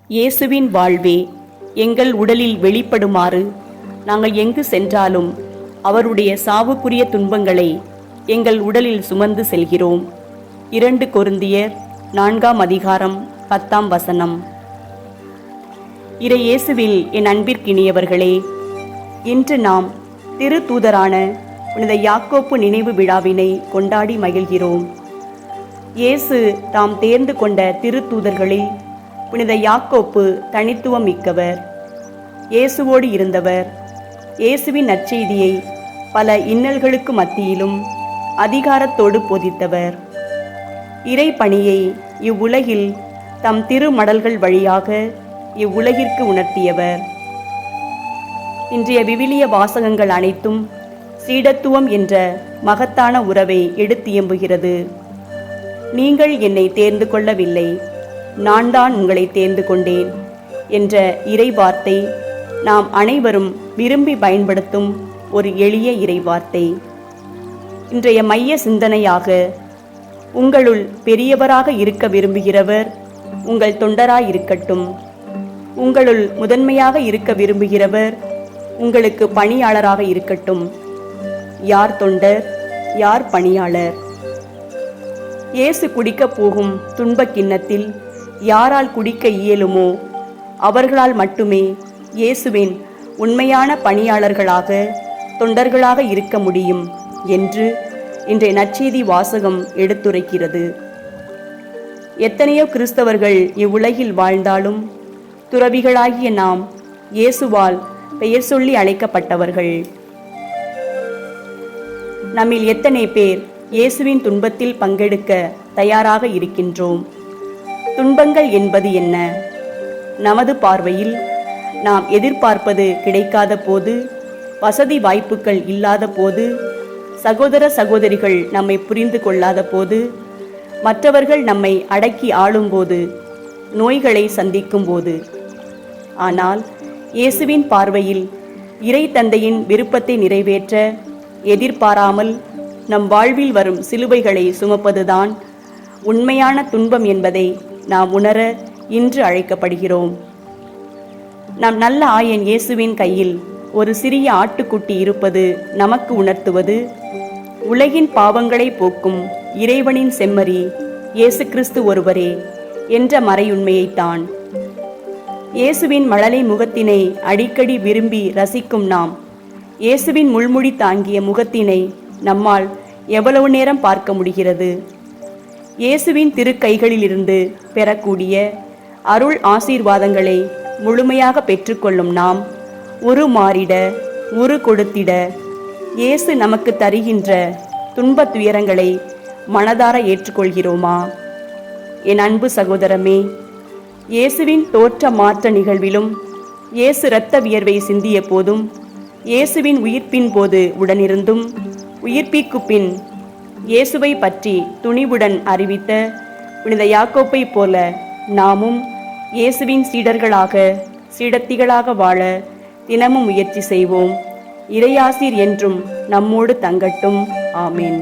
இயேசுவின் வாழ்வே எங்கள் உடலில் வெளிப்படுமாறு நாங்கள் எங்கு சென்றாலும் அவருடைய சாவுக்குரிய துன்பங்களை எங்கள் உடலில் சுமந்து செல்கிறோம். 2 கொரிந்தியர் 4ஆம் அதிகாரம் 10ஆம் வசனம். இறை இயேசுவில் என் அன்பிற்கினியவர்களே, இன்று நாம் திருத்தூதரான புனித யாக்கோப்பு நினைவு விழாவினை கொண்டாடி மகிழ்கிறோம். இயேசு தாம் தேர்ந்து கொண்ட திருத்தூதர்களில் புனித யாக்கோப்பு தனித்துவம் மிக்கவர். இயேசுவோடு இருந்தவர். இயேசுவின் நற்செய்தியை பல இன்னல்களுக்கு மத்தியிலும் அதிகாரத்தோடு போதித்தவர். இறை பணியை இவ்வுலகில் தம் திருமடல்கள் வழியாக இவ்வுலகிற்கு உணர்த்தியவர். இன்றைய விவிலிய வாசகங்கள் அனைத்தும் சீடத்துவம் என்ற மகத்தான உறவை எடுத்தியம்புகிறது. நீங்கள் என்னை தேர்ந்து கொள்ளவில்லை, நான் தான் உங்களை தேர்ந்து கொண்டேன் என்ற இறை வார்த்தை நாம் அனைவரும் விரும்பி பயன்படுத்தும் ஒரு எளிய இறை வார்த்தை. இன்றைய மைய சிந்தனையாக, உங்களுள் பெரியவராக இருக்க விரும்புகிறவர் உங்கள் தொண்டராயிருக்கட்டும். உங்களுள் முதன்மையாக இருக்க விரும்புகிறவர் உங்களுக்கு பணியாளராக இருக்கட்டும். யார் தொண்டர், யார் பணியாளர்? இயேசு குடிக்கப் போகும் துன்பக் கிண்ணத்தில் யாரால் குடிக்க இயலுமோ அவர்களால் மட்டுமே இயேசுவின் உண்மையான பணியாளர்களாக, தொண்டர்களாக இருக்க முடியும் என்று இன்றைய நற்செய்தி வாசகம் எடுத்துரைக்கிறது. எத்தனையோ கிறிஸ்தவர்கள் இவ்வுலகில் வாழ்ந்தாலும் துறவிகளாகிய நாம் இயேசுவால் பெயர் சொல்லி அழைக்கப்பட்டவர்கள். நம்மில் எத்தனை பேர் இயேசுவின் துன்பத்தில் பங்கெடுக்க தயாராக இருக்கின்றோம்? துன்பங்கள் என்பது என்ன? நமது பார்வையில் நாம் எதிர்பார்ப்பது கிடைக்காத போது, வசதி வாய்ப்புகள் இல்லாத போது, சகோதர சகோதரிகள் நம்மை புரிந்து கொள்ளாத போது, மற்றவர்கள் நம்மை அடக்கி ஆளும்போது, நோய்களை சந்திக்கும் போது. ஆனால் இயேசுவின் பார்வையில் இறை தந்தையின் விருப்பத்தை நிறைவேற்ற எதிர்பாராமல் நம் வாழ்வில் வரும் சிலுவைகளை சுமப்பதுதான் உண்மையான துன்பம் என்பதை நாம் உணர இன்று அழைக்கப்படுகிறோம். நம் நல்ல ஆயன் இயேசுவின் கையில் ஒரு சிறிய ஆட்டுக்குட்டி இருப்பது நமக்கு உணர்த்துவது உலகின் பாவங்களை போக்கும் இறைவனின் செம்மறி இயேசு கிறிஸ்து ஒருவரே என்ற மறையுண்மையைத்தான். இயேசுவின் மழலை முகத்தினை அடிக்கடி விரும்பி ரசிக்கும் நாம், இயேசுவின் முள்முடி தாங்கிய முகத்தினை நம்மால் எவ்வளவு நேரம் பார்க்க முடிகிறது? இயேசுவின் திருக்கைகளிலிருந்து பெறக்கூடிய அருள் ஆசீர்வாதங்களை முழுமையாக பெற்றுக்கொள்ளும் நாம், உரு மாறிட, உரு கொடுத்திட இயேசு நமக்கு தருகின்ற துன்ப துயரங்களை மனதார ஏற்றுக்கொள்கிறோமா? என் அன்பு சகோதரமே, இயேசுவின் தோற்ற மாற்ற நிகழ்விலும், இயேசு இரத்த வியர்வை சிந்திய போதும், இயேசுவின் உயிர்ப்பின் போது உடனிருந்தும், உயிர்ப்பிற்கு பின் இயேசுவை பற்றி துணிவுடன் அறிவித்த புனித யாக்கோப்பை போல நாமும் இயேசுவின் சீடர்களாக, சீடத்திகளாக வாழ தினமும் முயற்சி செய்வோம். இறையாசீர் என்றும் நம்மோடு தங்கட்டும். ஆமேன்.